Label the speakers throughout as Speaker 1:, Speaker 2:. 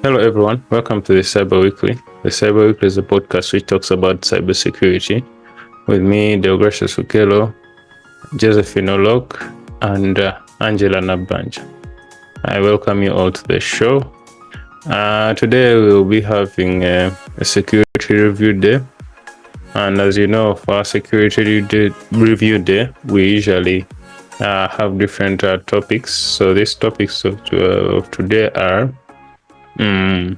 Speaker 1: Hello, everyone. Welcome to the Cyber Weekly. The Cyber Weekly is a podcast which talks about cybersecurity with me, Deogratius, Okello, Josephine, Olok, and Angella, Nabbanja. I welcome you all to the show. Today we'll be having a security review day. And as you know, for our security review day, we usually have different topics. So these topics of today are I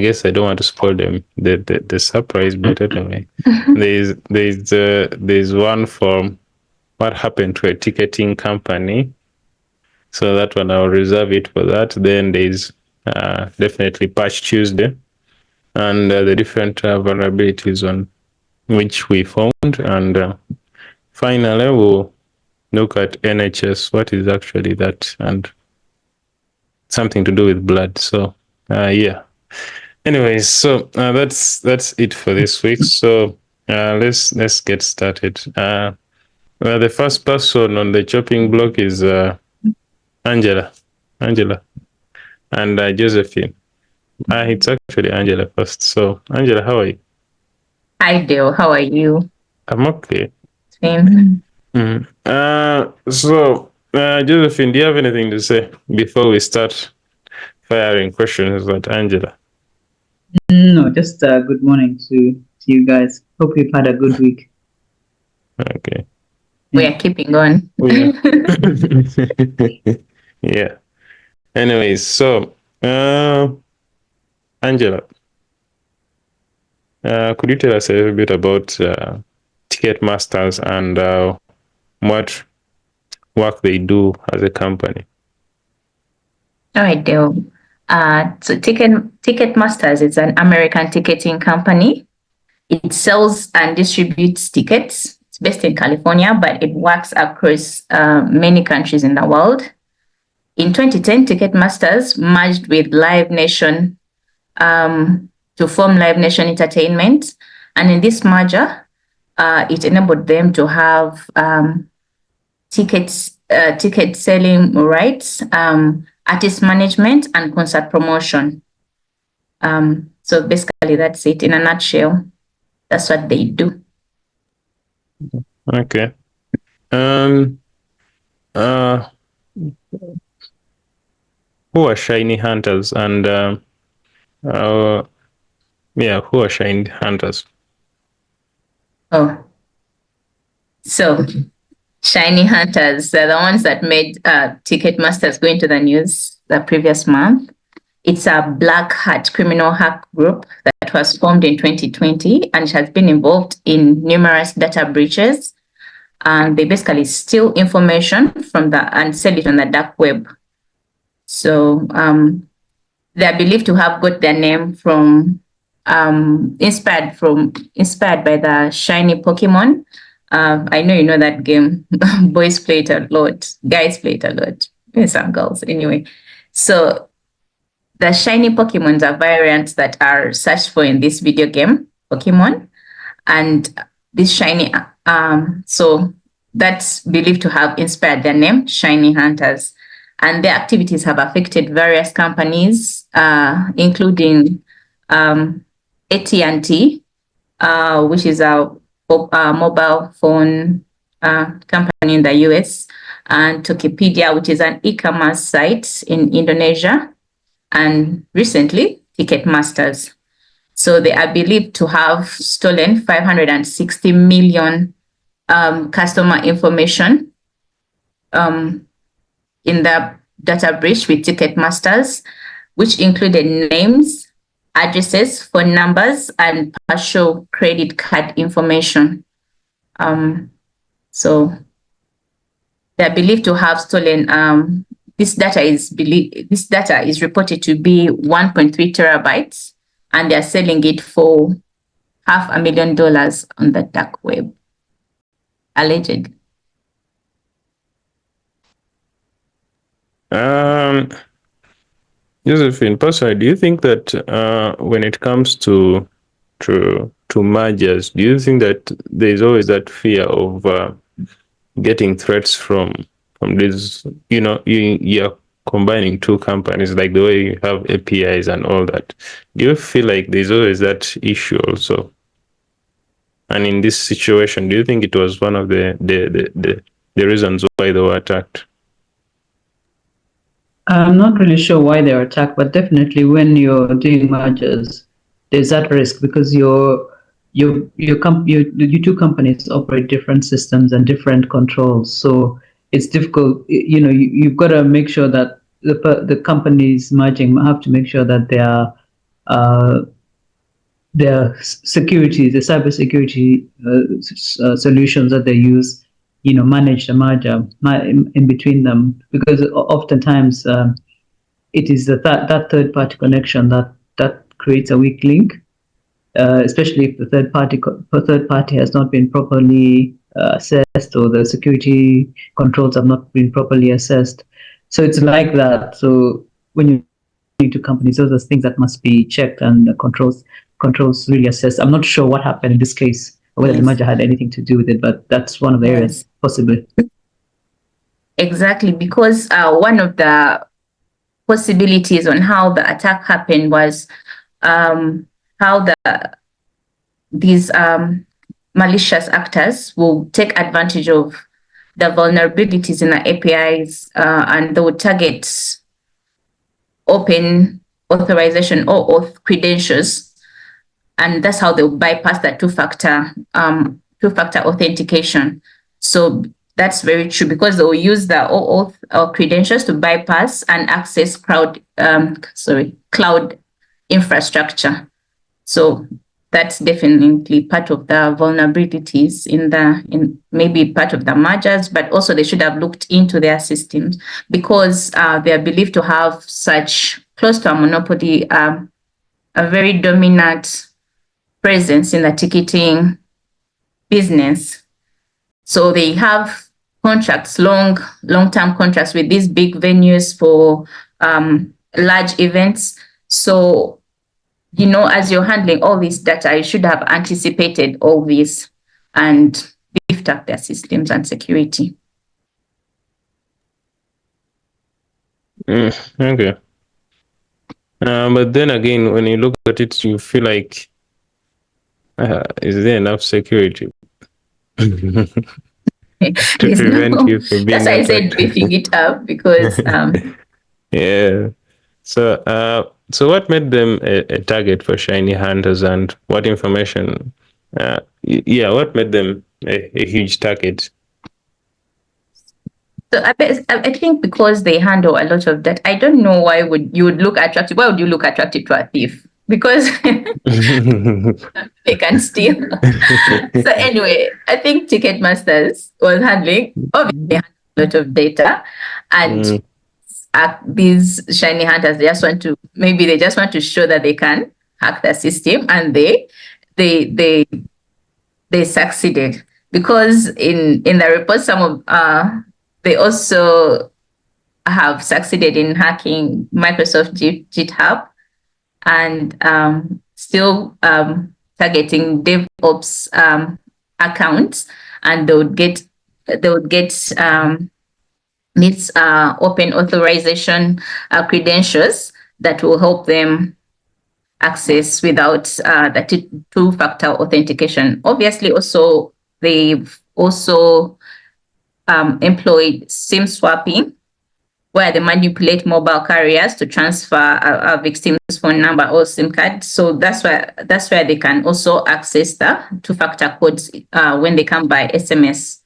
Speaker 1: guess I don't want to spoil them the surprise, but anyway, there's one for what happened to a ticketing company. So that one I'll reserve it for that. Then there's definitely Patch Tuesday and the different vulnerabilities on which we found, and finally we'll look at NHS. What is actually that, and something to do with blood. So yeah. Anyways, so that's it for this week. So let's get started. Well, the first person on the chopping block is Angella, and Josephine. It's actually Angella first. So Angella, how are you?
Speaker 2: Hi, Dale. How are you?
Speaker 1: I'm okay.
Speaker 2: Same.
Speaker 1: So Josephine, do you have anything to say before we start firing questions at Angella?
Speaker 3: No, just good morning to you guys. Hope you've had a good week.
Speaker 1: Okay.
Speaker 2: We are keeping on.
Speaker 1: Yeah. Anyways, so Angella, could you tell us a little bit about Ticketmasters and what work they do as a company?
Speaker 2: All right, Dale. So Ticketmasters is an American ticketing company. It sells and distributes tickets. It's based in California, but it works across many countries in the world. In 2010, Ticketmasters merged with Live Nation to form Live Nation Entertainment. And in this merger, it enabled them to have ticket selling rights, artist management, and concert promotion. So basically, that's it in a nutshell. That's what they do.
Speaker 1: Okay. Who are Shinyhunters, and who are Shinyhunters?
Speaker 2: Oh, so Shinyhunters, they're the ones that made Ticketmasters go into the news the previous month. It's a black hat criminal hack group that was formed in 2020, and it has been involved in numerous data breaches. And they basically steal information from and sell it on the dark web. So they're believed to have got their name from inspired by the shiny Pokemon. I know you know that game. Boys play it a lot. Guys play it a lot. Maybe some girls. Anyway, so the shiny Pokemons are variants that are searched for in this video game, Pokemon, and this shiny. So that's believed to have inspired their name, Shinyhunters. And their activities have affected various companies, including AT&T, which is a mobile phone company in the US, and Tokopedia, which is an e-commerce site in Indonesia, and recently Ticketmasters. So they are believed to have stolen 560 million customer information in the data breach with Ticketmasters, which included names, addresses, phone numbers, and partial credit card information. So they're believed to have stolen. This data is reported to be 1.3 terabytes, and they're selling it for $500,000 on the dark web, allegedly.
Speaker 1: Josephine, personally, do you think that when it comes to mergers, do you think that there's always that fear of getting threats from these, you're combining two companies, like the way you have APIs and all that, do you feel like there's always that issue also? And in this situation, do you think it was one of the reasons why they were attacked?
Speaker 3: I'm not really sure why they were attacked, but definitely when you're doing mergers, there's that risk because your two companies operate different systems and different controls. So it's difficult. You've got to make sure that the companies merging have to make sure that their security, the cybersecurity solutions that they use, manage the merger in between them, because oftentimes it is that third party connection that creates a weak link, especially if the third party has not been properly assessed or the security controls have not been properly assessed. So it's like that. So when you need to companies, those are things that must be checked and the controls really assessed. I'm not sure what happened in this case, or whether the merger had anything to do with it, but that's one of the areas possibly.
Speaker 2: Exactly, because one of the possibilities on how the attack happened was how these malicious actors will take advantage of the vulnerabilities in the APIs and they would target open authorization or auth credentials. And that's how they'll bypass that two-factor authentication. So that's very true because they'll use the OAuth or credentials to bypass and access cloud infrastructure. So that's definitely part of the vulnerabilities in maybe part of the mergers, but also they should have looked into their systems because they are believed to have such close to a monopoly, a very dominant presence in the ticketing business. So they have contracts, long-term contracts with these big venues for large events. So, as you're handling all this data, you should have anticipated all this and beefed up their systems and security.
Speaker 1: Okay. But then again, when you look at it, you feel like, is there enough security to prevent you from being
Speaker 2: That's why I said
Speaker 1: attacked?
Speaker 2: beefing it up because
Speaker 1: yeah. So what made them a target for Shinyhunters, and what information? What made them a huge target?
Speaker 2: So I think because they handle a lot of that. I don't know why you would look attractive. Why would you look attractive to a thief? Because they can steal. So anyway, I think Ticketmasters was handling obviously a lot of data, and these Shinyhunters they just want to show that they can hack the system, and they succeeded because in the report some of they also have succeeded in hacking Microsoft GitHub and still targeting DevOps accounts, and they would get these open authorization credentials that will help them access without the two-factor authentication. Obviously, also they've also employed SIM swapping, where they manipulate mobile carriers to transfer a victim's phone number or SIM card. So that's where they can also access the two-factor codes when they come by SMS.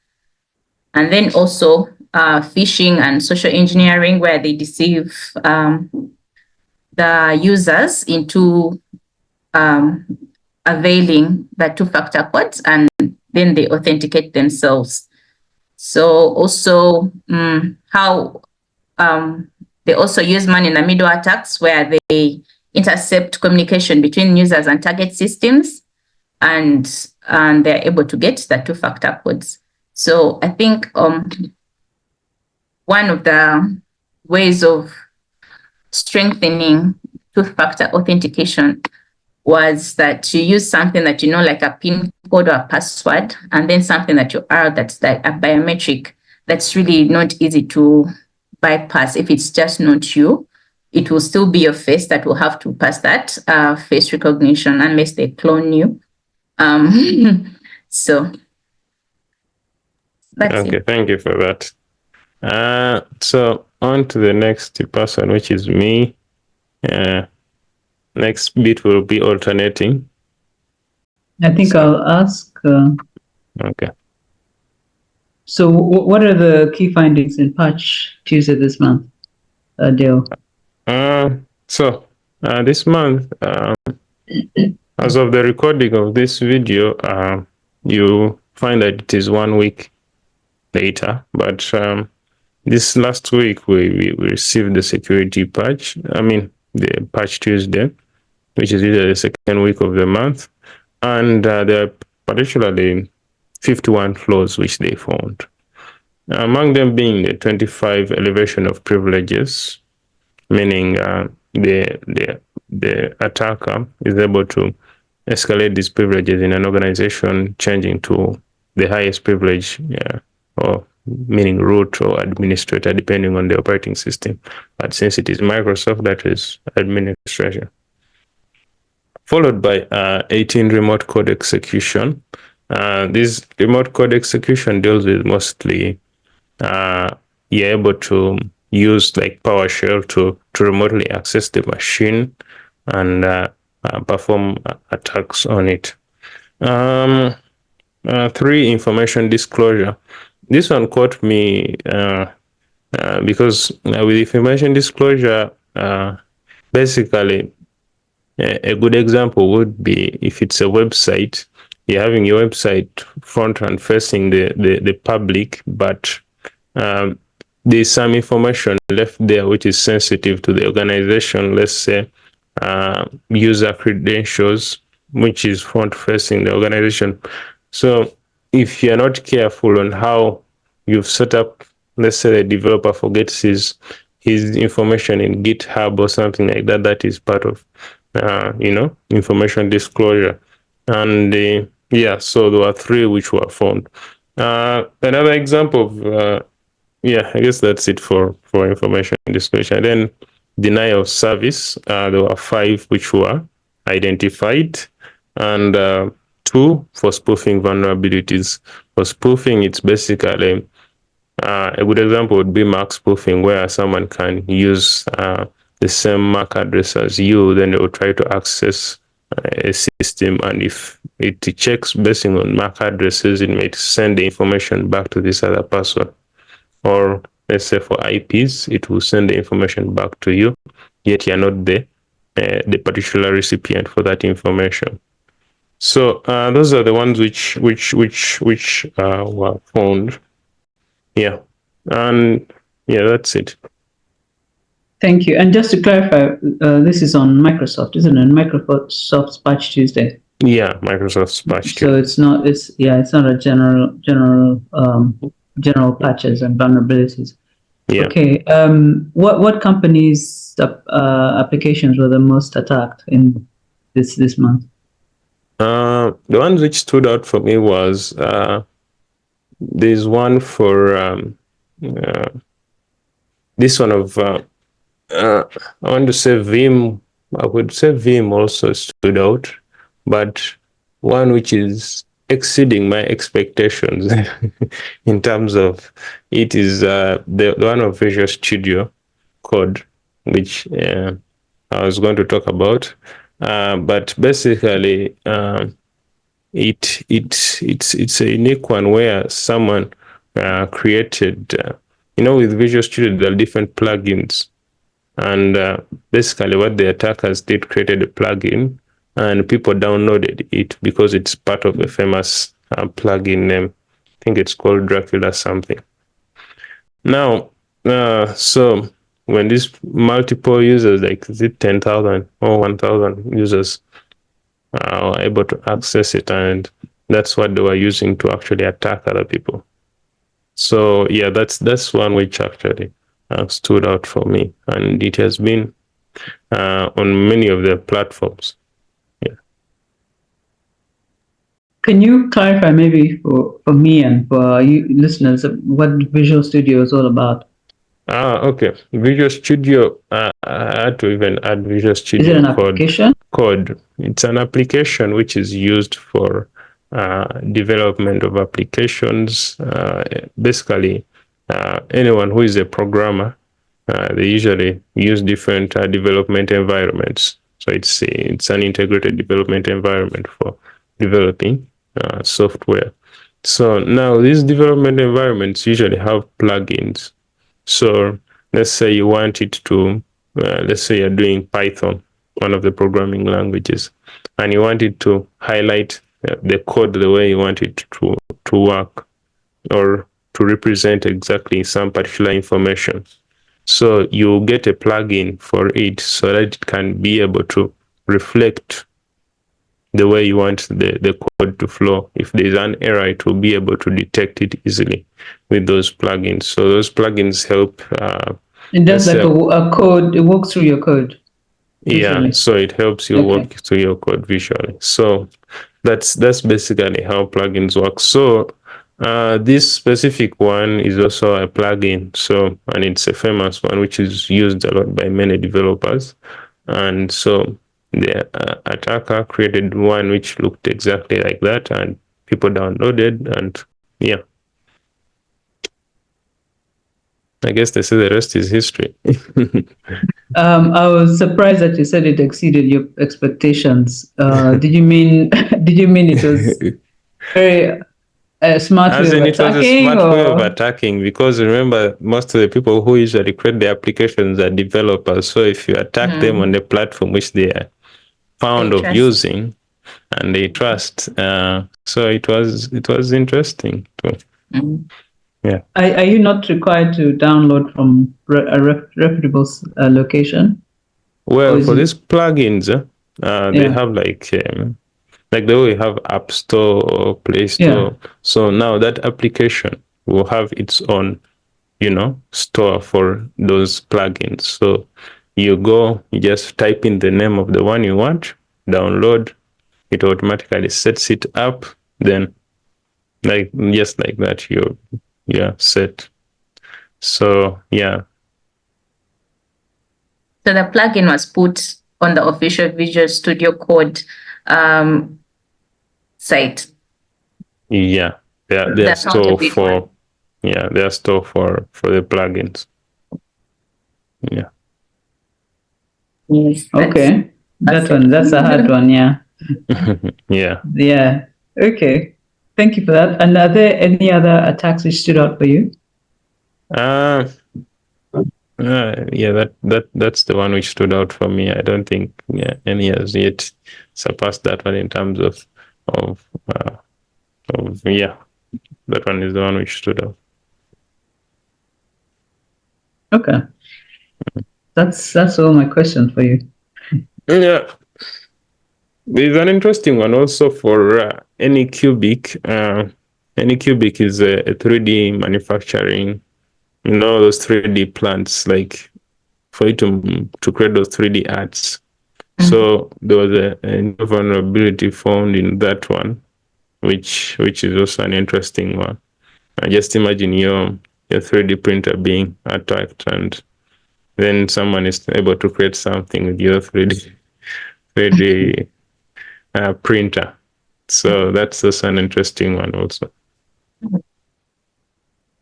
Speaker 2: And then also phishing and social engineering, where they deceive the users into availing the two-factor codes, and then they authenticate themselves. So also how they also use man-in-the-middle attacks, where they intercept communication between users and target systems, and they're able to get the two-factor codes. So I think one of the ways of strengthening two-factor authentication was that you use something that like a PIN code or a password, and then something that that's like a biometric that's really not easy to bypass. If it's just not you, it will still be your face that will have to pass that face recognition unless they clone you. So that's
Speaker 1: Okay,
Speaker 2: it.
Speaker 1: thank you for that. So on to the next person, which is me. Next bit will be alternating.
Speaker 3: I think I'll ask.
Speaker 1: Okay.
Speaker 3: So, what are the key findings in Patch Tuesday this month, Dale?
Speaker 1: So this month, as of the recording of this video, you find that it is 1 week later, but this last week we received the security patch. I mean, the Patch Tuesday, which is usually the second week of the month, and there are particularly 51 flaws which they found. Among them being the 25 elevation of privileges, meaning the attacker is able to escalate these privileges in an organization, changing to the highest privilege, or meaning root or administrator, depending on the operating system. But since it is Microsoft, that is administration. Followed by 18 remote code execution. This remote code execution deals with mostly you're able to use like PowerShell to remotely access the machine and perform attacks on it. 3, information disclosure. This one caught me because with information disclosure, basically a good example would be if it's a website, you're having your website front and facing the public, but there's some information left there which is sensitive to the organization, let's say user credentials, which is front facing the organization. So if you're not careful on how you've set up, let's say the developer forgets his information in GitHub or something like that, that is part of information disclosure. And so there were 3 which were found. Another example of I guess that's it for information disclosure. Then denial of service, there were 5 which were identified, and 2 for spoofing vulnerabilities. For spoofing, it's basically a good example would be MAC spoofing, where someone can use the same MAC address as you, then they will try to access a system, and if it checks based on MAC addresses, it may send the information back to this other person. Or let's say for IPs, it will send the information back to you, yet you're not the particular recipient for that information. So those are the ones which were found. Yeah, and that's it.
Speaker 3: Thank you. And just to clarify, this is on Microsoft, isn't it? Microsoft's Patch Tuesday.
Speaker 1: Yeah, Microsoft's Patch Tuesday.
Speaker 3: So it's not a general patches and vulnerabilities.
Speaker 1: Yeah.
Speaker 3: Okay. What companies' applications were the most attacked in this month?
Speaker 1: The ones which stood out for me was there's one for this one of I want to say Vim. I would say Vim also stood out, but one which is exceeding my expectations in terms of it is the one of Visual Studio Code, which I was going to talk about. But basically, it's a unique one where someone created, with Visual Studio there are different plugins, and basically what the attackers did, created a plugin, and people downloaded it because it's part of a famous plugin name. I think it's called Dracula something. Now, so when these multiple users, like 10,000 or 1,000 users, are able to access it, and that's what they were using to actually attack other people. So yeah, that's one which actually stood out for me, and it has been on many of the platforms. Yeah.
Speaker 3: Can you clarify maybe for me and for you listeners what Visual Studio is all about?
Speaker 1: Okay. Visual Studio, I had to even add Visual
Speaker 3: Is it
Speaker 1: Studio
Speaker 3: an application?
Speaker 1: code. It's an application which is used for development of applications. Basically, anyone who is a programmer, they usually use different development environments. So it's an integrated development environment for developing software. So now these development environments usually have plugins. So let's say you want it to, let's say you're doing Python, one of the programming languages, and you want it to highlight the code the way you want it to work or to represent exactly some particular information. So you get a plugin for it so that it can be able to reflect the way you want the code to flow. If there's an error, it will be able to detect it easily with those plugins. So those plugins help.
Speaker 3: It does like a code, it walks through your code.
Speaker 1: Yeah, so it helps you work through your code visually. So that's basically how plugins work. So this specific one is also a plugin. So, and it's a famous one which is used a lot by many developers. And so the attacker created one which looked exactly like that, and people downloaded, and yeah. I guess they say the rest is history.
Speaker 3: I was surprised that you said it exceeded your expectations. Did you mean it was very smart
Speaker 1: As
Speaker 3: way
Speaker 1: in,
Speaker 3: of
Speaker 1: it was a
Speaker 3: attacking?
Speaker 1: smart way of attacking, because remember, most of the people who usually create the applications are developers. So if you attack them on the platform which they are fond of using and they trust, so it was interesting too. Yeah.
Speaker 3: Are you not required to download from a reputable location?
Speaker 1: Well, for these plugins, they have like the way we have App Store or Play Store. Yeah. So now that application will have its own, store for those plugins. So you just type in the name of the one you want, download, it automatically sets it up. Then, just like that, you're set. So yeah.
Speaker 2: So the plugin was put on the official Visual Studio Code site.
Speaker 1: Yeah, they're store for they're store for the plugins. Yeah.
Speaker 2: Yes.
Speaker 3: Okay. That's a hard one. Yeah.
Speaker 1: Yeah.
Speaker 3: Yeah. Okay. Thank you for that. And are there any other attacks which stood out for you?
Speaker 1: Yeah, that's the one which stood out for me. I don't think any has yet surpassed that one in terms of that one is the one which stood out.
Speaker 3: Okay. That's all my questions for you.
Speaker 1: Yeah. There's an interesting one also for Anycubic. Anycubic is a 3D manufacturing, those 3D plants, like for you to create those 3D arts. Mm-hmm. So there was a vulnerability found in that one, which is also an interesting one. Just imagine your 3D printer being attacked, and then someone is able to create something with your 3D printer. So that's also an interesting one also.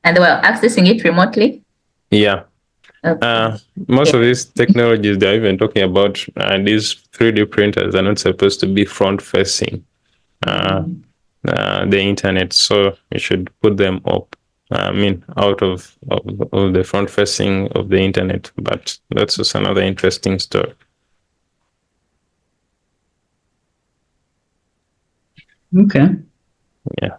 Speaker 2: And they were accessing it remotely?
Speaker 1: Yeah. Okay. Most of these technologies they're even talking about, these 3D printers are not supposed to be front-facing the internet. So you should put them up, out of the front-facing of the internet. But that's just another interesting story.
Speaker 3: Okay.
Speaker 1: Yeah.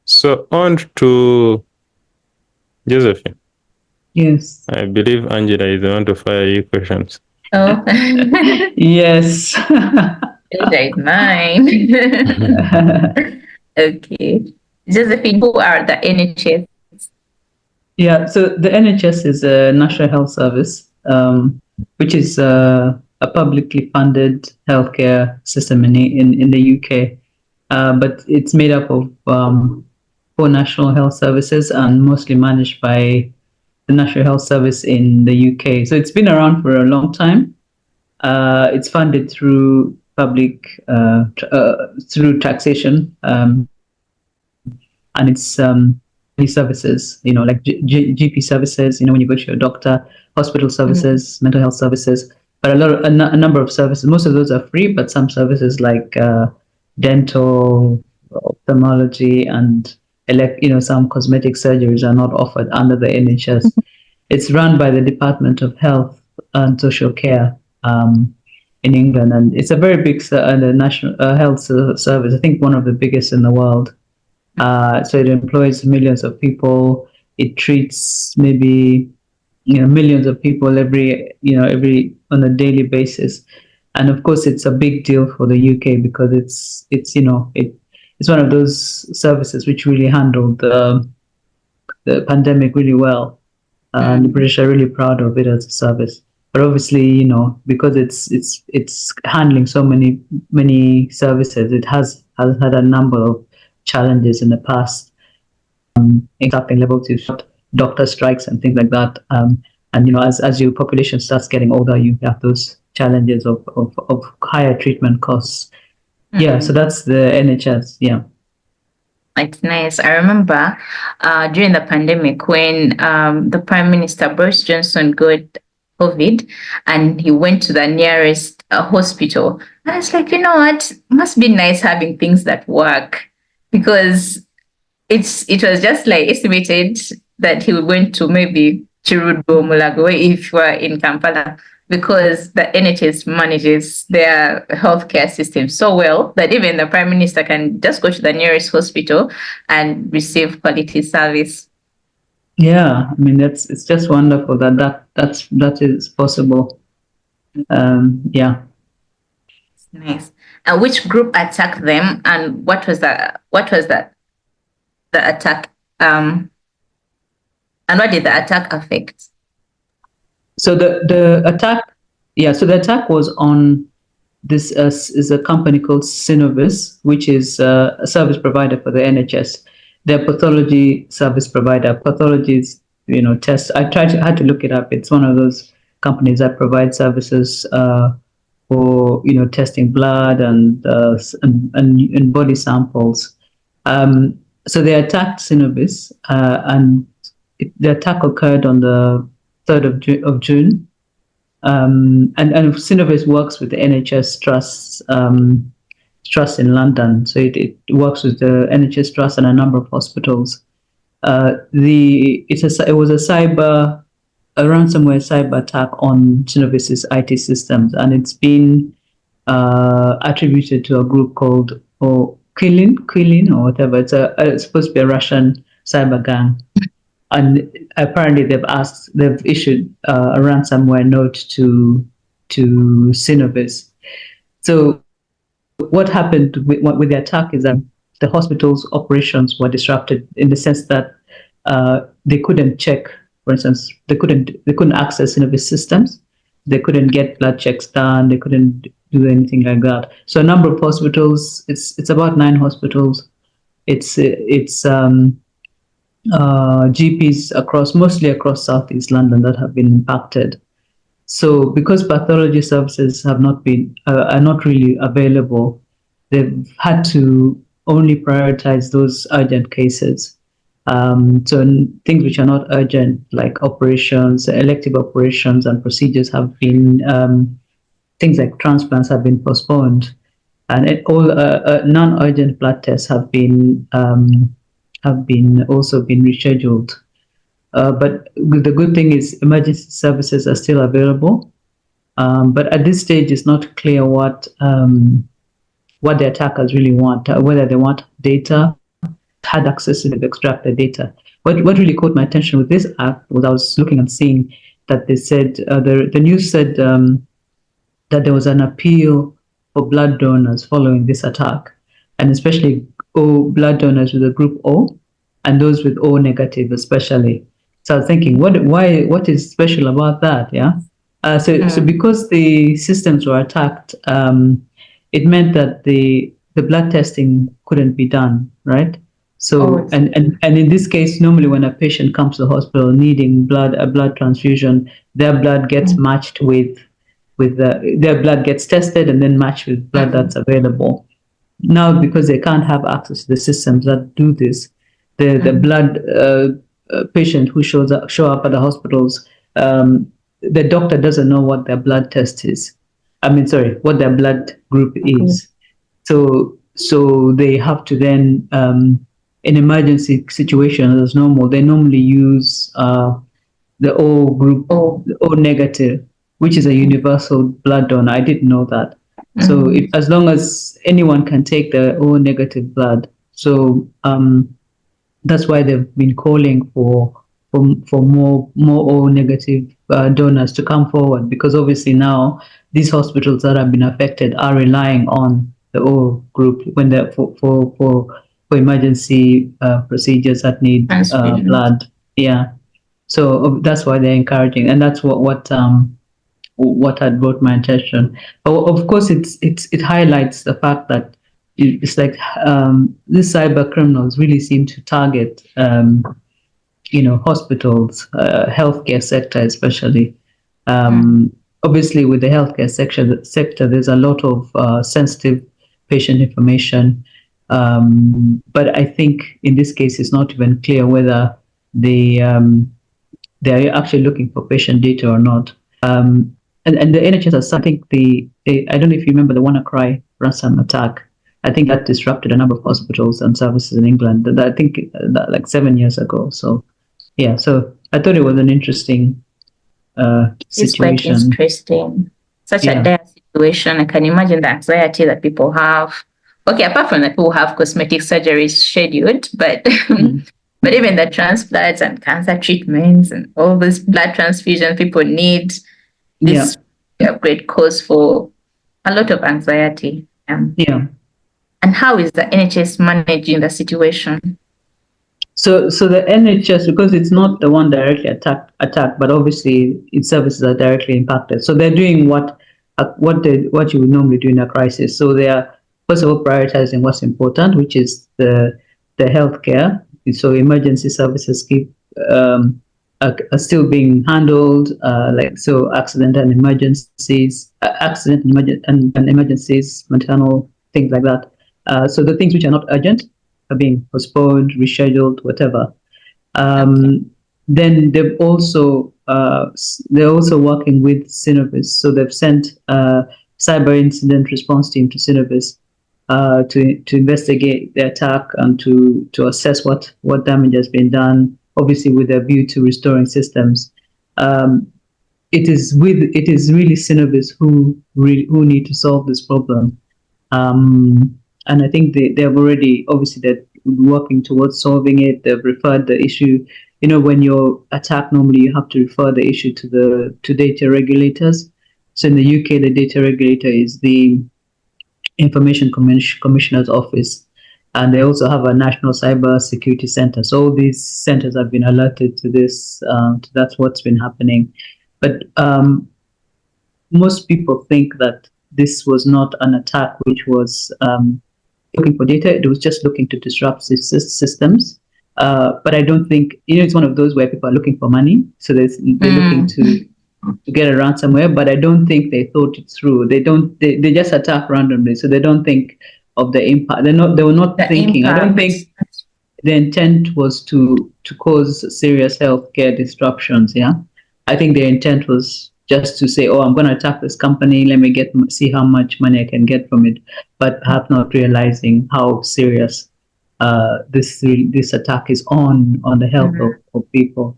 Speaker 1: So on to Josephine.
Speaker 3: Yes.
Speaker 1: I believe Angela is the one to fire you questions.
Speaker 2: Oh.
Speaker 3: Yes.
Speaker 2: Is mine? Okay. Josephine, who are the NHS?
Speaker 3: Yeah, so the NHS is a National Health Service, which is a publicly funded healthcare system in the UK, but it's made up of 4 national health services and mostly managed by the National Health Service in the UK. So it's been around for a long time. It's funded through through taxation, and it's services, like GP services, when you go to your doctor, hospital services, mental health services, but a number of services. Most of those are free, but some services like dental, ophthalmology, and some cosmetic surgeries are not offered under the NHS. It's run by the Department of Health and Social Care in England, and it's a very big national health service. I think one of the biggest in the world. So it employs millions of people. It treats maybe millions of people every on a daily basis, and of course it's a big deal for the UK because it's one of those services which really handled the pandemic really well, and the British are really proud of it as a service. But obviously, because it's handling so many services, it has had a number of challenges in the past, staffing level to doctor strikes and things like that. And as your population starts getting older, you have those challenges of higher treatment costs. Yeah, so that's the NHS. Yeah.
Speaker 2: It's nice. I remember during the pandemic when the Prime Minister Boris Johnson got COVID and he went to the nearest hospital. And it's like, what? Must be nice having things that work, because it was just like estimated that he would went to maybe Chirudo, Mulago if you were in Kampala, because the NHS manages their healthcare system so well that even the Prime Minister can just go to the nearest hospital and receive quality service.
Speaker 3: Yeah, I mean it's just wonderful that is possible. Yeah.
Speaker 2: Nice. Which group attacked them, and what was the attack? And what did the attack affect?
Speaker 3: So the attack, so the attack was on this is a company called Synovis, which is a service provider for the NHS. They're pathology service provider. Pathologies, tests. I had to look it up. It's one of those companies that provide services for testing blood and body samples. So they attacked Synovis, and the attack occurred on the 3rd of June. And Synovis works with the NHS Trust in London. So it works with the NHS Trust and a number of hospitals. It was a ransomware cyber attack on Synovis's IT systems, and it's been attributed to a group called Quilin or whatever. It's supposed to be a Russian cyber gang. And apparently they've issued a ransomware note to Synovis. So what happened with the attack is that the hospital's operations were disrupted in the sense that they couldn't check, for instance, they couldn't access Synovis systems. They couldn't get blood checks done. They couldn't do anything like that. So a number of hospitals, it's about 9 hospitals. It's GPs mostly across Southeast London that have been impacted. So because pathology services are not really available, they've had to only prioritize those urgent cases. So things which are not urgent, like operations, elective operations and procedures have been, things like transplants have been postponed, and all non-urgent blood tests have also been rescheduled. But the good thing is emergency services are still available. But at this stage, it's not clear what the attackers really want, whether they want data, had access to the extracted data. What really caught my attention with this act was I was looking and seeing that they said, the news said that there was an appeal for blood donors following this attack, and especially blood donors with a group O, and those with O negative especially. So I was thinking, what is special about that? Yeah. So because the systems were attacked, it meant that the blood testing couldn't be done, right? So, and in this case, normally when a patient comes to the hospital needing a blood transfusion, their blood gets matched with their blood gets tested and then matched with blood that's available. Now, because they can't have access to the systems that do this, the blood patient who show up at the hospitals, the doctor doesn't know what their blood test is. What their blood group is. So they have to then, in emergency situations as normal, they normally use the O group, the O negative, which is a universal blood donor. I didn't know that. So as long as anyone can take the O negative blood, so that's why they've been calling for more O negative donors to come forward, because obviously now these hospitals that have been affected are relying on the O group when they're for emergency procedures that need blood. Yeah, so that's why they're encouraging, and that's what had brought my attention. Of course, it highlights the fact that it's like these cyber criminals really seem to target hospitals, healthcare sector especially. Obviously, with the healthcare sector, there's a lot of sensitive patient information. But I think in this case, it's not even clear whether they're actually looking for patient data or not. And the NHS has, I think I don't know if you remember the WannaCry ransom attack. I think that disrupted a number of hospitals and services in England. I think that like 7 years ago. So yeah, so I thought it was an interesting situation.
Speaker 2: It's quite interesting. Such a dire situation. I can imagine the anxiety that people have. Okay, apart from that, people have cosmetic surgeries scheduled, but but even the transplants and cancer treatments and all this blood transfusion people need, this a great cause for a lot of anxiety. And how is the NHS managing the situation?
Speaker 3: So the NHS, because it's not the one directly attacked, but obviously its services are directly impacted. So they're doing what you would normally do in a crisis. So they are first of all prioritizing what's important, which is the healthcare. So emergency services are still being handled, accident and emergencies, maternal things like that. So the things which are not urgent are being postponed, rescheduled, whatever. Then they're also working with Synovis. So they've sent a cyber incident response team to Synovis to investigate the attack and to assess what damage has been done, obviously with a view to restoring systems. It is really Synovis who need to solve this problem. And I think they have already, obviously, they're working towards solving it. They've referred the issue. When you're attacked, normally you have to refer the issue to data regulators. So in the UK, the data regulator is the Information Commissioner's Office, and they also have a National Cyber Security Center. So all these centers have been alerted to this. That's what's been happening. But most people think that this was not an attack which was looking for data. It was just looking to disrupt systems. But I don't think, it's one of those where people are looking for money. So they're looking to get a ransomware, but I don't think they thought it through. They just attack randomly. So they don't think of the impact. They were not thinking. I don't think the intent was to cause serious healthcare disruptions. Yeah. I think their intent was just to say, I'm going to attack this company. Let me see how much money I can get from it, but perhaps not realizing how serious this attack is on the health of people.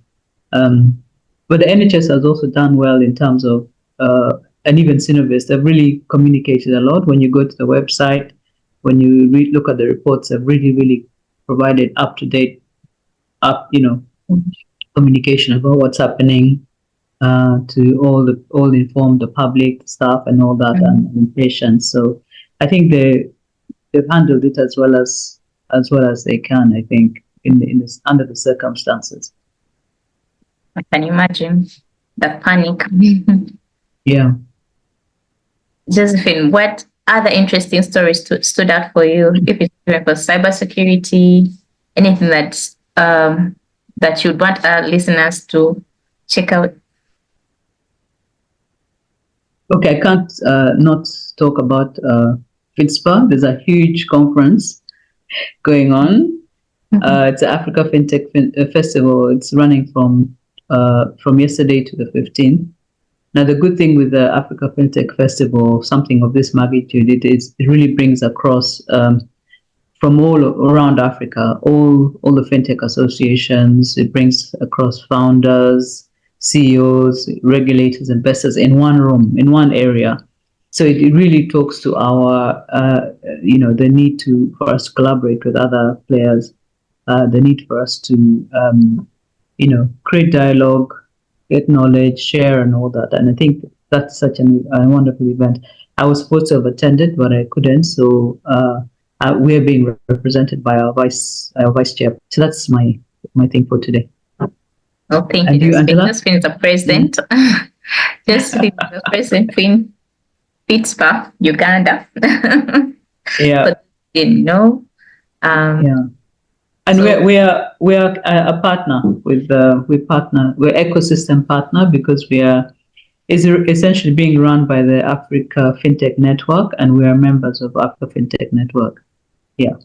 Speaker 3: But the NHS has also done well in terms of, and even Synovis, they've really communicated a lot. When you go to the website, when you look at the reports, they've really provided up-to-date, communication about what's happening to all inform the public, the staff, and all that, and patients. So I think they've handled it as well as they can. I think under the circumstances.
Speaker 2: I can imagine the panic.
Speaker 3: Yeah.
Speaker 2: Josephine, what other interesting stories stood out for you? If it's for cybersecurity, anything that that you'd want our listeners to check out?
Speaker 3: Okay, I can't not talk about FITSPA. There's a huge conference going on. It's the Africa FinTech Festival. It's running from yesterday to the 15th. Now, the good thing with the Africa FinTech Festival, something of this magnitude, it really brings across from all around Africa, all the FinTech associations. It brings across founders, CEOs, regulators, investors in one room, in one area. So it really talks to our, the need for us to collaborate with other players, the need for us to, create dialogue, get knowledge, share, and all that. And I think that's such a wonderful event. I was supposed to have attended, but I couldn't. So we're being represented by our vice chair. So that's my thing for today.
Speaker 2: Oh, thank
Speaker 3: and
Speaker 2: you.
Speaker 3: Angella?
Speaker 2: Josephine is the president. Josephine is the president in FITSPA, Uganda.
Speaker 3: Yeah.
Speaker 2: But didn't know.
Speaker 3: Yeah. And so we are a partner we're ecosystem partner because is essentially being run by the Africa FinTech Network, and we are members of Africa FinTech Network. Yeah.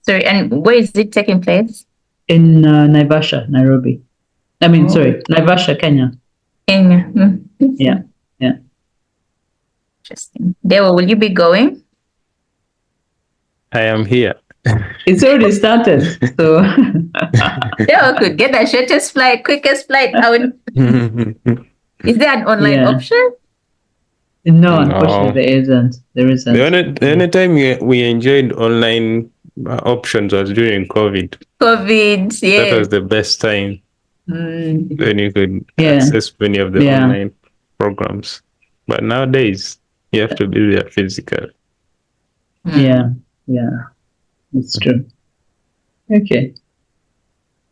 Speaker 2: Sorry, and where is it taking place?
Speaker 3: In Naivasha, Nairobi. Naivasha, Kenya.
Speaker 2: Kenya. Mm-hmm.
Speaker 3: Yeah.
Speaker 2: Interesting. Dewa, will you be going?
Speaker 1: I am here.
Speaker 3: It's already started, so
Speaker 2: Dewa could get the shortest flight, quickest flight out. Is there an online option?
Speaker 3: No, unfortunately, there isn't.
Speaker 1: The only time we enjoyed online options was during COVID.
Speaker 2: Yeah.
Speaker 1: That was the best time when you could access many of the online programs. But nowadays, you have to be there physical.
Speaker 3: Yeah, it's true. Okay.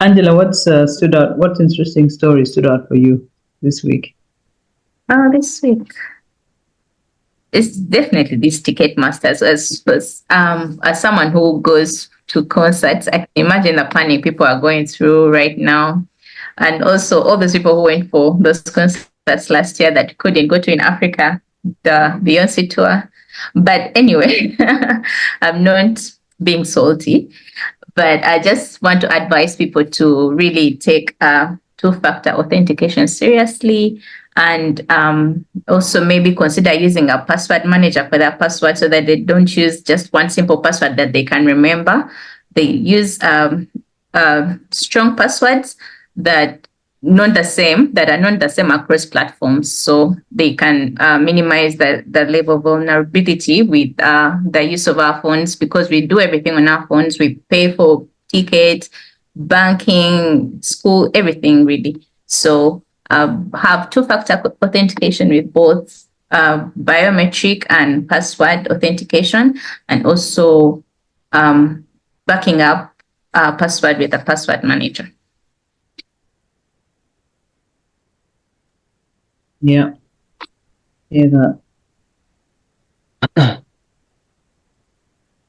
Speaker 3: Angela, what interesting story stood out for you this week?
Speaker 2: This week, it's definitely this Ticketmasters. As someone who goes to concerts, I can imagine the panic people are going through right now, and also all those people who went for those concerts last year that couldn't go to in Africa, the Beyonce tour. But anyway, I'm not being salty, but I just want to advise people to really take two-factor authentication seriously, and also maybe consider using a password manager for that password so that they don't use just one simple password that they can remember. They use strong passwords that are not the same across platforms, so they can minimize the level of vulnerability with the use of our phones, because we do everything on our phones. We pay for tickets, banking, school, everything really. So have two-factor authentication with both biometric and password authentication, and also backing up password with a password manager.
Speaker 3: Yeah. That.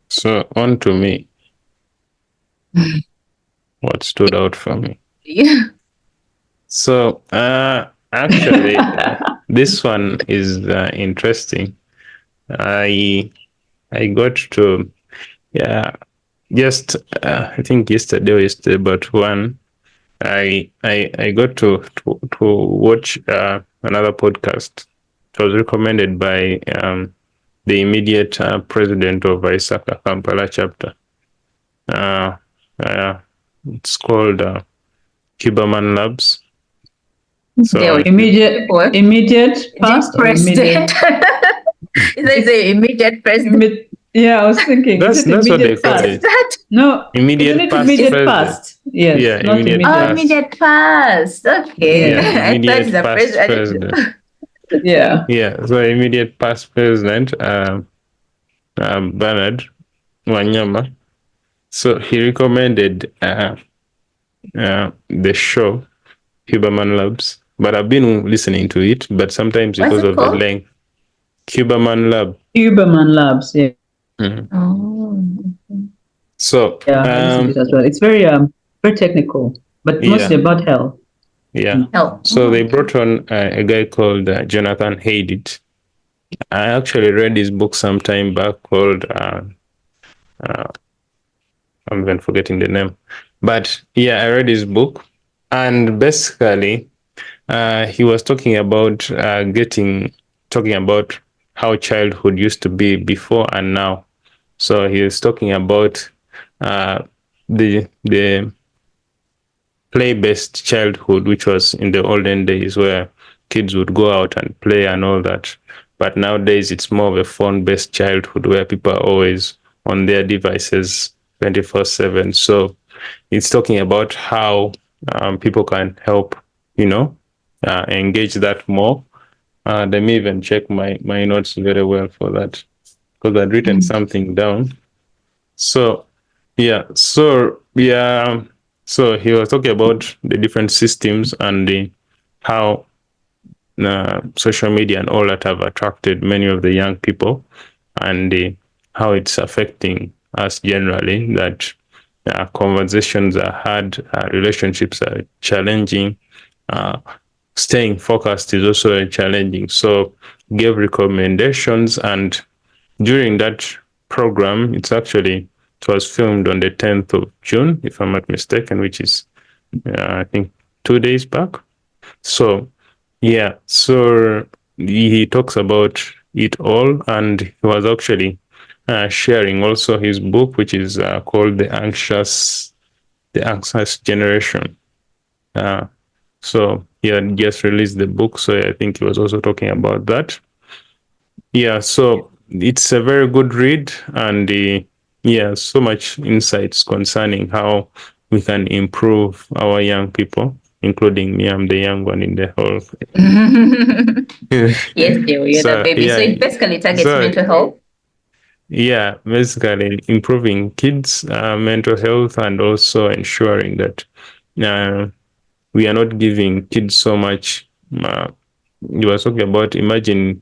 Speaker 1: So on to me. What stood out for me?
Speaker 2: Yeah.
Speaker 1: So actually, this one is interesting. I got to just I think yesterday, but one. I got to watch another podcast. It was recommended by the immediate president of Isaka Kampala chapter. It's called Huberman Labs. So
Speaker 3: immediate past
Speaker 2: president. Is it the immediate president?
Speaker 3: Yeah, I was thinking.
Speaker 1: That's what they call it.
Speaker 3: No,
Speaker 1: immediate past.
Speaker 3: Past. Yes.
Speaker 1: Yeah,
Speaker 3: not
Speaker 1: immediate
Speaker 3: past.
Speaker 2: Immediate past. Okay.
Speaker 1: Yeah, immediate past president.
Speaker 3: Yeah.
Speaker 1: Yeah. So immediate past president, Bernard Wanyama. So he recommended the show Huberman Labs, but I've been listening to it. But sometimes because of the length, Huberman Labs.
Speaker 3: Huberman Labs. Yeah.
Speaker 1: Mm-hmm.
Speaker 2: Oh.
Speaker 1: So
Speaker 3: Yeah, I listen to it as well. It's very very technical, but mostly about health.
Speaker 1: Yeah.
Speaker 2: Oh.
Speaker 1: So they brought on a guy called Jonathan Haidt. I actually read his book some time back called I'm even forgetting the name, but yeah, I read his book, and basically, he was talking about talking about how childhood used to be before and now. So he was talking about the play-based childhood, which was in the olden days where kids would go out and play and all that. But nowadays, it's more of a phone-based childhood where people are always on their devices 24/7. So it's talking about how people can help, engage that more. Let me even check my notes very well for that, because I'd written something down. So yeah, so he was talking about the different systems and how social media and all that have attracted many of the young people, and how it's affecting us generally. That conversations are hard, relationships are challenging, staying focused is also challenging. So gave recommendations, and during that program, it was filmed on the 10th of June, if I'm not mistaken, which is I think 2 days back. So yeah, so he talks about it all, and he was actually sharing also his book, which is called The Anxious Generation. So he had just released the book, so I think he was also talking about that. Yeah, so it's a very good read, and yeah, so much insights concerning how we can improve our young people, including me. I'm the young one in the whole.
Speaker 2: Yes, you're the baby. So it basically targets mental health.
Speaker 1: Yeah, basically improving kids' mental health, and also ensuring that we are not giving kids so much. You were talking about, imagine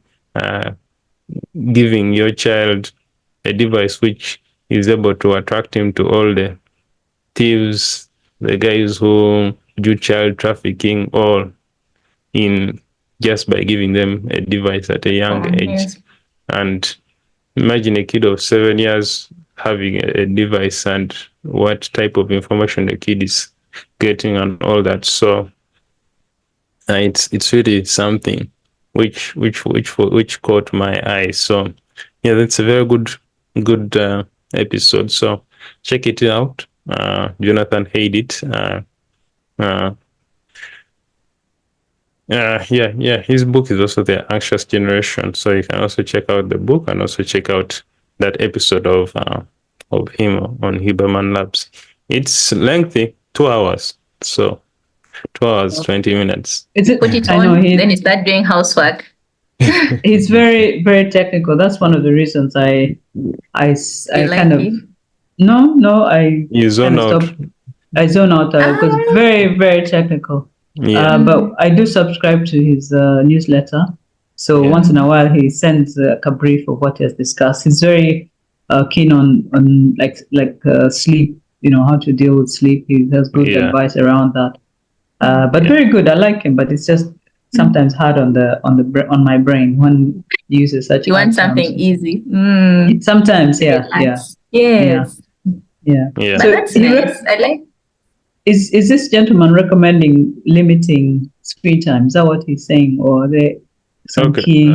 Speaker 1: giving your child a device which is able to attract him to all the thieves, the guys who do child trafficking, all in just by giving them a device at a young age.
Speaker 2: Yes.
Speaker 1: And imagine a kid of 7 years having a device and what type of information the kid is getting and all that. So it's really something which caught my eye. So yeah, that's a very good episode. So check it out. Jonathan Haidt. Yeah. His book is also The Anxious Generation. So you can also check out the book and also check out that episode of him on Huberman Labs. It's lengthy, 2 hours. So 2 hours, 20 minutes.
Speaker 3: Is it?
Speaker 2: Put it
Speaker 3: I
Speaker 2: on,
Speaker 3: know
Speaker 2: then you start doing housework.
Speaker 3: He's very, very technical. That's one of the reasons I kind of
Speaker 2: him?
Speaker 3: no, I
Speaker 1: You zone
Speaker 3: kind of
Speaker 1: out.
Speaker 3: stopped. I zone out because very, very technical.
Speaker 1: Yeah.
Speaker 3: But I do subscribe to his newsletter. So once in a while, he sends a brief of what he has discussed. He's very keen on like sleep. How to deal with sleep. He has good advice around that. But very good. I like him, but it's just sometimes hard on my brain when he uses such.
Speaker 2: You want something easy.
Speaker 3: Sometimes, yeah.
Speaker 2: Yes.
Speaker 3: Yeah.
Speaker 2: But
Speaker 3: So
Speaker 2: that's nice. I like.
Speaker 3: Is this gentleman recommending limiting screen time? Is that what he's saying, or are there some key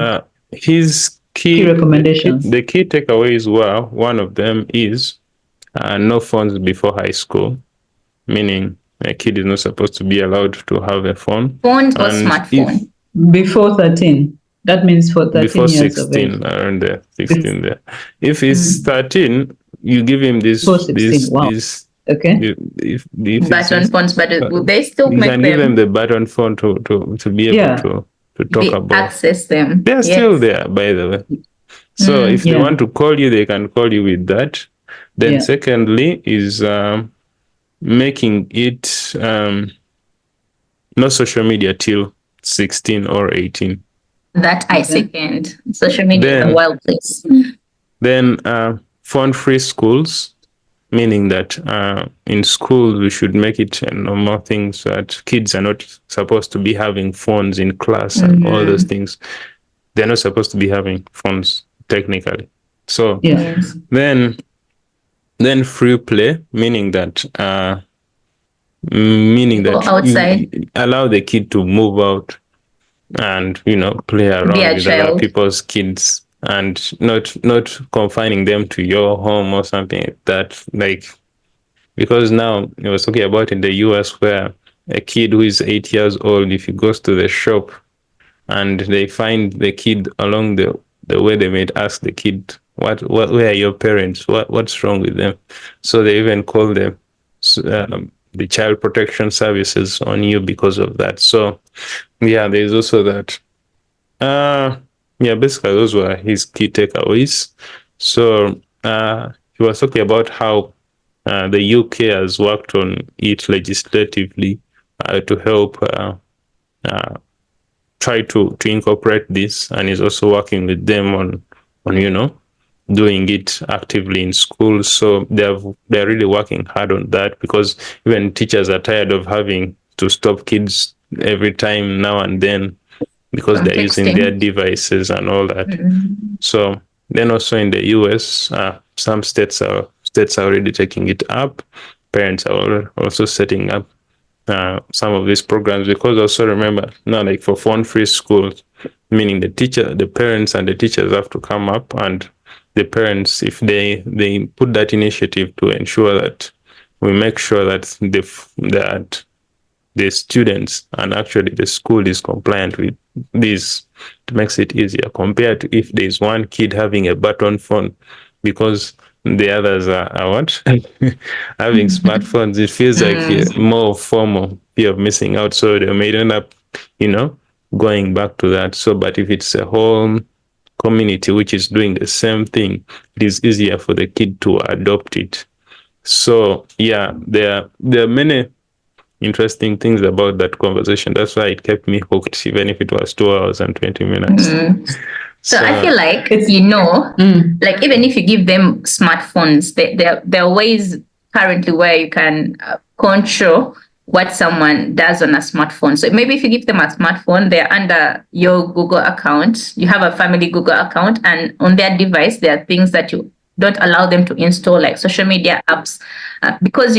Speaker 1: his key
Speaker 3: recommendations?
Speaker 1: The key takeaways were, one of them is no phones before high school, meaning a kid is not supposed to be allowed to have a phone.
Speaker 2: Phone or smartphone?
Speaker 3: Before 13. That means for 13
Speaker 1: before
Speaker 3: years
Speaker 1: 16,
Speaker 3: of age.
Speaker 1: around there, 16 there. If he's 13, you give him this.
Speaker 3: Before 16, wow. Okay.
Speaker 1: If
Speaker 2: button phones, but they still
Speaker 1: you
Speaker 2: make
Speaker 1: can
Speaker 2: them.
Speaker 1: give them the button phone to be able to talk about.
Speaker 2: Access them.
Speaker 1: They're still there, by the way. So if they want to call you, they can call you with that. Then secondly is making it no social media till 16 or 18.
Speaker 2: That I second. Social media is a wild place.
Speaker 1: Then phone-free schools. meaning that in school we should make it a normal thing so that kids are not supposed to be having phones in class and all those things. They're not supposed to be having phones technically. So
Speaker 2: Yes.
Speaker 1: then free play, meaning that
Speaker 2: Go outside.
Speaker 1: you allow the kid to move out and play around
Speaker 2: Be a
Speaker 1: with other
Speaker 2: child.
Speaker 1: people's kids and not confining them to your home or something like that. Like, because now I was talking about in the US where a kid who is 8 years old, if he goes to the shop and they find the kid along the way, they might ask the kid, where are your parents? What's wrong with them? So they even call them the child protection services on you because of that. So yeah, there's also that. Basically those were his key takeaways. So he was talking about how the UK has worked on it legislatively to help try to incorporate this, and is also working with them on doing it actively in schools. So they're really working hard on that, because even teachers are tired of having to stop kids every time now and then because they're using their devices and all that. So then also in the US, some states are already taking it up. Parents are also setting up some of these programs, because also remember now, like for phone-free schools, meaning the parents and the teachers have to come up, and the parents, if they put that initiative to ensure that we make sure that the students and actually the school is compliant with this, it makes it easier compared to if there's one kid having a button phone because the others are what having smartphones. It feels like more formal, fear of missing out, so they may end up going back to that. So but if it's a whole community which is doing the same thing, it is easier for the kid to adopt it. So yeah, there are many interesting things about that conversation. That's why it kept me hooked, even if it was 2 hours and 20 minutes.
Speaker 2: So I feel like, like even if you give them smartphones, there are ways currently where you can control what someone does on a smartphone. So maybe if you give them a smartphone, they're under your Google account, you have a family Google account, and on their device, there are things that you don't allow them to install, like social media apps. Because,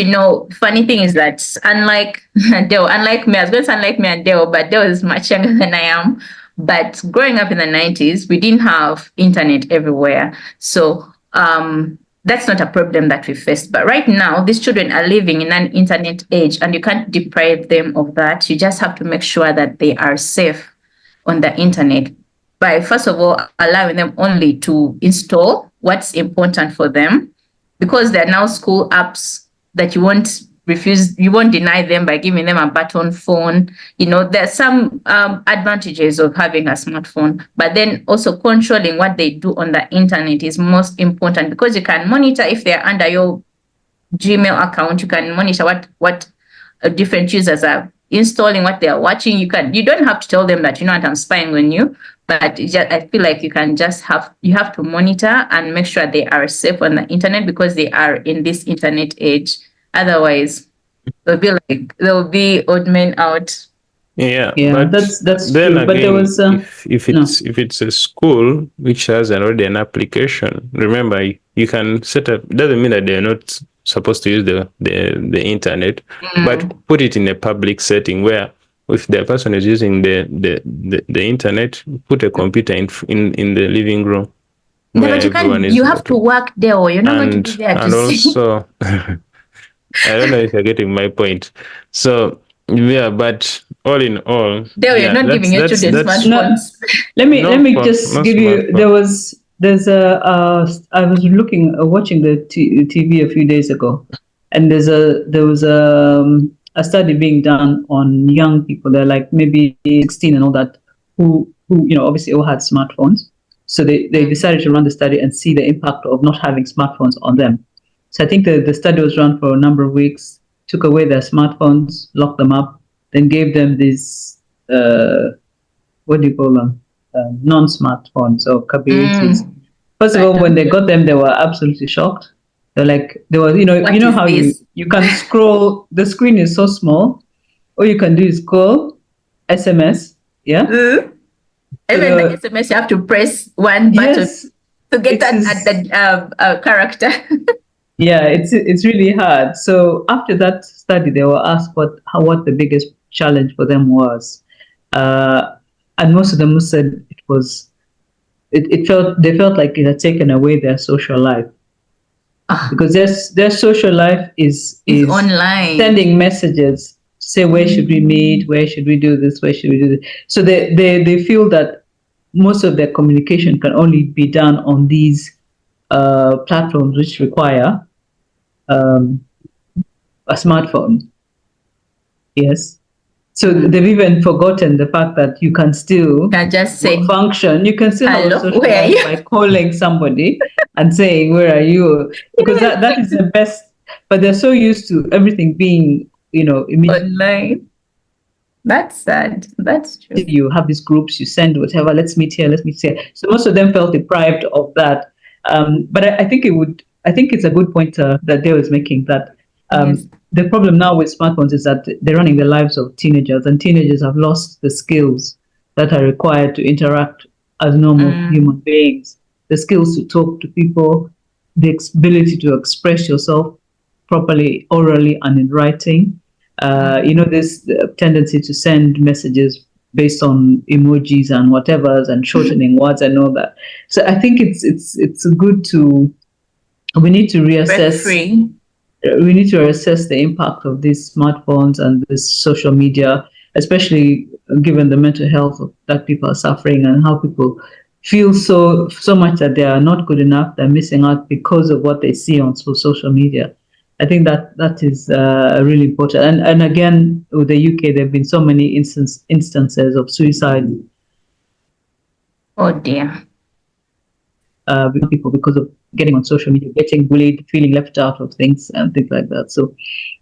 Speaker 2: funny thing is that unlike Deo, unlike me, I was going to sound like me and Deo, but Deo is much younger than I am. But growing up in the 90s, we didn't have internet everywhere. So that's not a problem that we faced. But right now, these children are living in an internet age, and you can't deprive them of that. You just have to make sure that they are safe on the internet by, first of all, allowing them only to install what's important for them, because there are now school apps that you won't deny them by giving them a button phone. There's some advantages of having a smartphone, but then also controlling what they do on the internet is most important, because you can monitor if they're under your Gmail account. You can monitor what different users are installing, what they are watching. You don't have to tell them that, I'm spying on you, but I feel like you have to monitor and make sure they are safe on the internet, because they are in this internet age. Otherwise, they'll be odd men out.
Speaker 3: Yeah,
Speaker 1: but
Speaker 3: that's
Speaker 1: then
Speaker 3: true.
Speaker 1: Again,
Speaker 3: but there was
Speaker 1: if it's a school which has already an application, remember you can set up. Doesn't mean that they're not supposed to use the internet, but put it in a public setting where, if the person is using the internet, put a computer in the living room.
Speaker 2: No, but you have to work there, or you're not going to be there to see.
Speaker 1: Also, I don't know if you're getting my point. So yeah, but all in all,
Speaker 2: you're not giving your children smartphones.
Speaker 3: Let me just give you. There's I was watching the TV a few days ago, and there was a study being done on young people. They're like maybe 16 and all that, who obviously all had smartphones. So they decided to run the study and see the impact of not having smartphones on them. So I think the study was run for a number of weeks, took away their smartphones, locked them up, then gave them these, what do you call them? Non-smartphones or kabiritis. First of all, when they got them, they were absolutely shocked. They're like, there was,
Speaker 2: What
Speaker 3: you know
Speaker 2: is
Speaker 3: how
Speaker 2: this?
Speaker 3: you can scroll, the screen is so small. All you can do is call, SMS, yeah?
Speaker 2: Even the SMS, you have to press one button
Speaker 3: Yes,
Speaker 2: to get
Speaker 3: it's
Speaker 2: at the character.
Speaker 3: yeah, it's really hard. So after that study, they were asked what the biggest challenge for them was, and most of them said they felt like it had taken away their social life, because their social life is
Speaker 2: online.
Speaker 3: sending messages, say where should we meet, where should we do this, where should we do this. So they feel that most of their communication can only be done on these platforms, which require a smartphone. Yes. So they've even forgotten the fact that you can still
Speaker 2: just say
Speaker 3: function. You can still have a
Speaker 2: hello,
Speaker 3: social
Speaker 2: where are
Speaker 3: life
Speaker 2: you?
Speaker 3: by calling somebody and saying, "Where are you?" Because that is the best. But they're so used to everything being, immediately.
Speaker 2: Online. That's sad. That's true.
Speaker 3: You have these groups, you send whatever. Let's meet here. Let's meet here. So most of them felt deprived of that. But I think it's a good point that Dale is making, that
Speaker 2: Yes.
Speaker 3: the problem now with smartphones is that they're running the lives of teenagers, and teenagers have lost the skills that are required to interact as normal human beings. The skills to talk to people, the ability to express yourself properly, orally and in writing. This tendency to send messages based on emojis and whatevers and shortening words and all that. So I think it's good we need to reassess. We need to assess the impact of these smartphones and this social media, especially given the mental health that people are suffering, and how people feel so much that they are not good enough, they're missing out because of what they see on social media. I think that is really important. And again, with the UK, there have been so many instances of suicide.
Speaker 2: Oh dear.
Speaker 3: People, because of getting on social media, getting bullied, feeling left out of things and things like that. So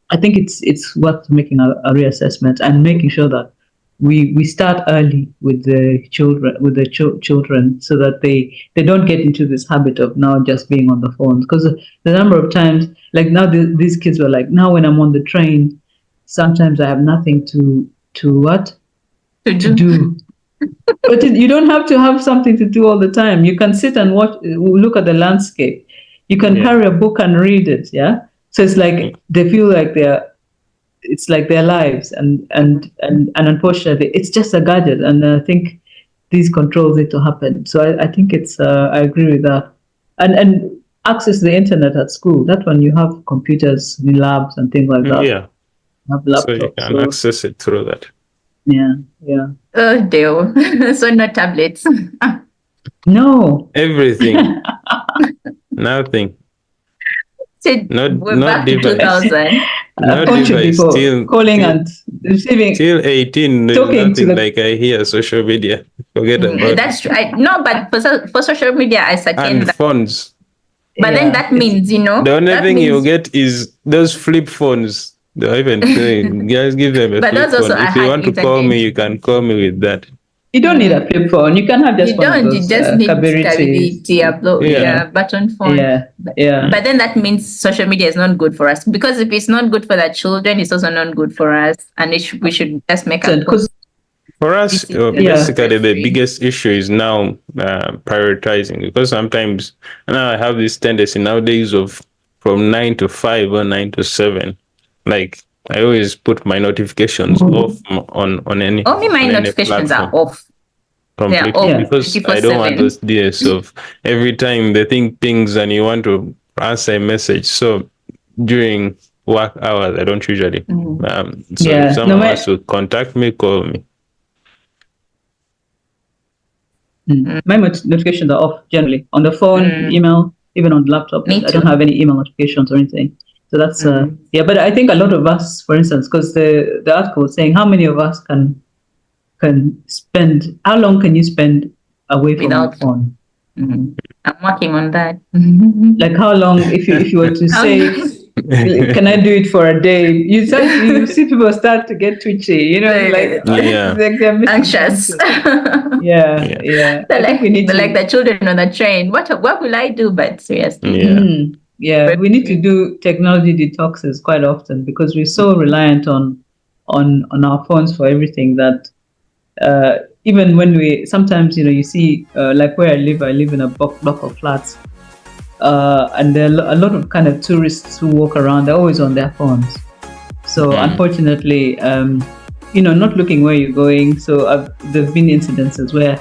Speaker 3: I think it's worth making a reassessment and making sure that we start early with the children, so that they don't get into this habit of now just being on the phones. Because the number of times, like now these kids were like, now when I'm on the train, sometimes I have nothing to do. But you don't have to have something to do all the time. You can sit and look at the landscape. You can carry a book and read it. Yeah. So it's like they feel like it's like their lives, and unfortunately, it's just a gadget. And I think these controls need to happen. So I think I agree with that. And access the internet at school. That one, you have computers in labs and things like that.
Speaker 1: Yeah.
Speaker 3: You have laptops,
Speaker 1: so you can access it through that.
Speaker 3: Yeah.
Speaker 2: Oh dear. So no tablets.
Speaker 3: No.
Speaker 1: Everything. Nothing.
Speaker 2: We're back to
Speaker 1: device.
Speaker 2: 2000.
Speaker 1: No device. Still
Speaker 3: calling and receiving.
Speaker 1: Till 18, there's
Speaker 3: Talking to
Speaker 1: nothing like I hear social media. Forget about it.
Speaker 2: That's true. No, but for social media, I second
Speaker 1: And
Speaker 2: that.
Speaker 1: phones.
Speaker 2: But then that means,
Speaker 1: The only thing you get is those flip phones. They even guys give them a
Speaker 2: But
Speaker 1: flip
Speaker 2: those also
Speaker 1: phone. If you want to call me, you can call me with that.
Speaker 3: You don't need a flip phone. You can have just
Speaker 2: you
Speaker 3: one
Speaker 2: don't.
Speaker 3: of those
Speaker 2: You just need
Speaker 3: stability.
Speaker 2: button phone.
Speaker 3: Yeah.
Speaker 2: But then that means social media is not good for us, because if it's not good for the children, it's also not good for us, and we should just make a
Speaker 3: Because
Speaker 1: for us, basically, the biggest issue is now prioritizing, because sometimes now I have this tendency nowadays of from 9 to 5 or 9 to 7. Like I always put my notifications off on any.
Speaker 2: Only my notifications are off.
Speaker 1: Completely, because I don't want those days of every time the thing pings and you want to answer a message. So during work hours, I don't usually. So if someone wants to contact me, call me.
Speaker 3: My notifications are off generally on the phone, email, even on the laptop. I don't have any email notifications or anything. So that's but I think a lot of us, for instance, because the article was saying how many of us can spend, how long can you spend away from your phone?
Speaker 2: I'm working on that.
Speaker 3: Like how long, if you were to say, can I do it for a day? You see people start to get twitchy, like they're
Speaker 2: anxious.
Speaker 3: Yeah.
Speaker 2: They're like the children on the train. What will I do? But seriously.
Speaker 3: Yeah, we need to do technology detoxes quite often because we're so reliant on our phones for everything that even when sometimes you see like where I live in a block of flats, and there are a lot of kind of tourists who walk around. They're always on their phones. So unfortunately, not looking where you're going. So there've been incidences where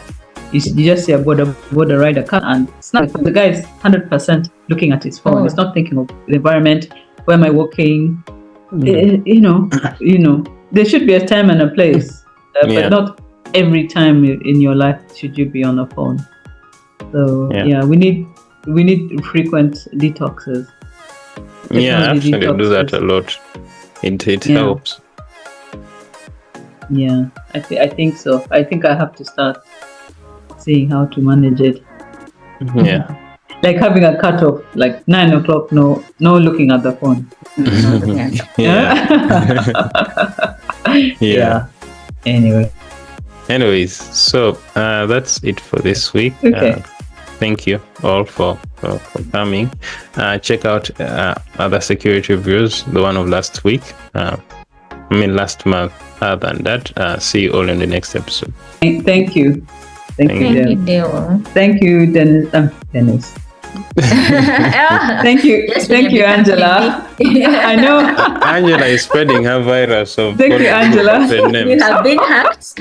Speaker 3: you just see a border rider car, and it's not the guy is 100% looking at his phone. He's not thinking of the environment. Where am I walking? There should be a time and a place, but not every time in your life should you be on a phone. So we need frequent detoxes.
Speaker 1: Yeah, I actually do that a lot. It helps.
Speaker 3: Yeah, I think so. I think I have to start seeing how to manage it.
Speaker 1: Yeah.
Speaker 3: Like having a cutoff, like 9 o'clock, no looking at the phone.
Speaker 1: Yeah.
Speaker 3: Anyways,
Speaker 1: so that's it for this week.
Speaker 3: Okay.
Speaker 1: Thank you all for coming. Check out other security reviews, the one of last week. Last month. Other than that, see you all in the next episode.
Speaker 3: Thank you.
Speaker 2: Thank you, Deo.
Speaker 3: Thank you, Dennis. Thank you, Angela. I know.
Speaker 1: Angela is spreading her virus. Thank
Speaker 3: you, Angela.
Speaker 2: You have been hacked.